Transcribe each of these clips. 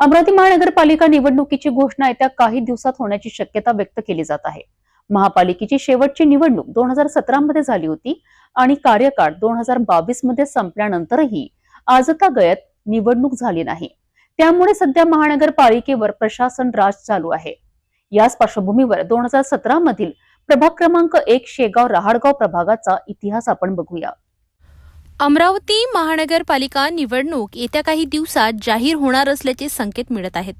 अमरावती महानगरपालिका निवडणुकीची घोषणा येत्या काही दिवसात होण्याची शक्यता व्यक्त केली जात आहे। महापालिकेची शेवटची निवडणूक 2017 मध्ये झाली होती आणि कार्यकाळ 2022 मध्ये संपल्यानंतरही आजतागयत निवडणूक झाली नाही। त्यामुळे सध्या महानगरपालिकेवर प्रशासन राज चालू आहे। याच पार्श्वभूमीवर 2017 मधील प्रभाग क्रमांक 1 शेगाव रहाडगाव प्रभागाचा इतिहास आपण बघूया। अमरावती महानगरपालिका निवडणूक येत्या काही दिवसात जाहीर होणार असल्याचे संकेत मिळत आहेत।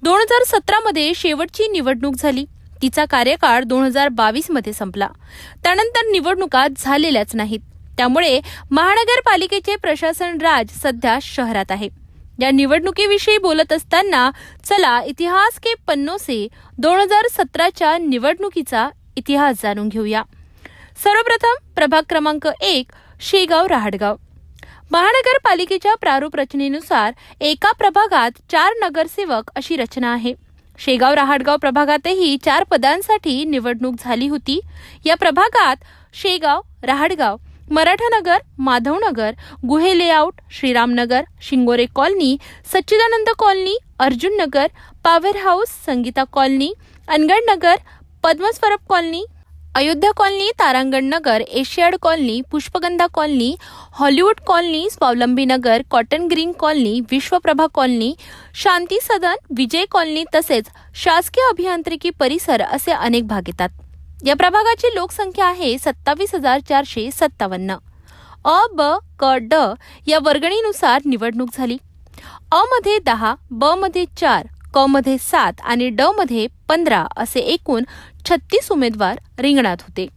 2017 मध्ये शेवटची निवडणूक झाली, तिचा कार्यकाळ 2022 मध्ये संपला। त्यानंतर निवडणुका झालेल्याच नाहीत। त्यामुळे महानगरपालिकेचे प्रशासन राज सध्या शहरात आहे। या निवडणुकीविषयी बोलत असताना चला इतिहास के पन्नों से 2017च्या निवडणुकीचा इतिहास जाणून घेऊया। सर्वप्रथम प्रभाग क्रमांक 1 शेगाव रहाडगाव। महानगरपालिकेच्या प्रारूप रचनेनुसार एका प्रभागात 4 नगरसेवक अशी रचना आहे। शेगाव रहाडगाव प्रभागातही 4 पदांसाठी निवडणूक झाली होती। या प्रभागात Shegaon, Rahadgaon, Marathanagar, Madhavnagar, Guhe layout, Shriramnagar, Shingore colony, Sachchidanand colony, Arjun Nagar, power house, Sangeeta colony, Angadh Nagar, Padmaswarup colony, Ayodhya colony, Tarangan Nagar, Asiad colony, Pushpagandha colony, Hollywood colony, Swavalambi Nagar, cotton green colony, Vishwaprabha colony, Shanti Sadan, Vijay colony तसेच शासकीय अभियांत्रिकी परिसर असे अनेक भाग येतात। या प्रभागाची लोकसंख्या आहे 27,457। अ, ब, क, ड या वर्गणीनुसार निवडणूक झाली। अ मध्ये 10, ब मध्ये 4, क मध्ये 7 आणि ड मध्ये 15 असे एकूण 36 उमेदवार रिंगणात होते।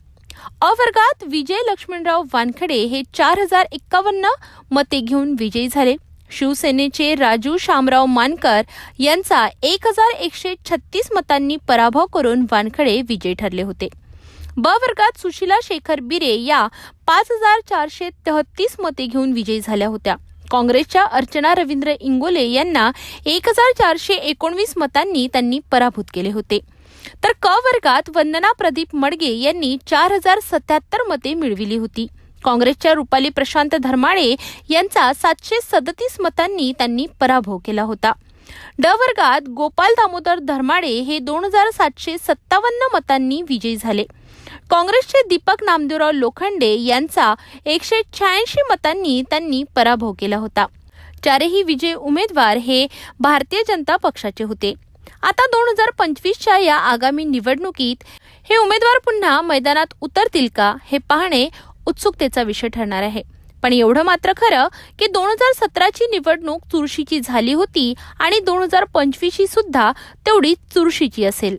अ वर्गात विजय लक्ष्मणराव वानखडे हे 4051 मते घेऊन विजयी झाले। शिवसेनेचे राजू शामराव मानकर यांचा 1136 मतांनी पराभव करून वानखडे विजयी ठरले होते। ब वर्गात सुशीला शेखर बिरे या 5433 मते घेऊन विजयी झाल्या होत्या। काँग्रेसच्या अर्चना रवींद्र इंगोले यांना 1419 मतांनी त्यांनी पराभूत केले होते। तर क वर्गात वंदना प्रदीप मडगे यांनी 4077 मते मिळविली होती। काँग्रेसच्या रुपाली प्रशांत धर्माळे यांचा 737 मतांनी त्यांनी पराभव केला होता। ड वर्गात गोपाल दामोदर धर्माळे हे 2757 मतांनी विजयी झाले। काँग्रेसचे दीपक नामदेवराव लोखंडे यांचा 186 मतांनी त्यांनी पराभव केला होता। चारही विजयी उमेदवार हे भारतीय जनता पक्षाचे होते। आता 2025च्या या आगामी निवडणुकीत हे उमेदवार पुन्हा मैदानात उतरतील का हे पाहणे उत्सुकतेचा विषय ठरणार आहे। पण एवढं मात्र खरं की 2017ची निवडणूक चुरशीची झाली होती आणि 2025ची सुद्धा तेवढी चुरशीची असेल।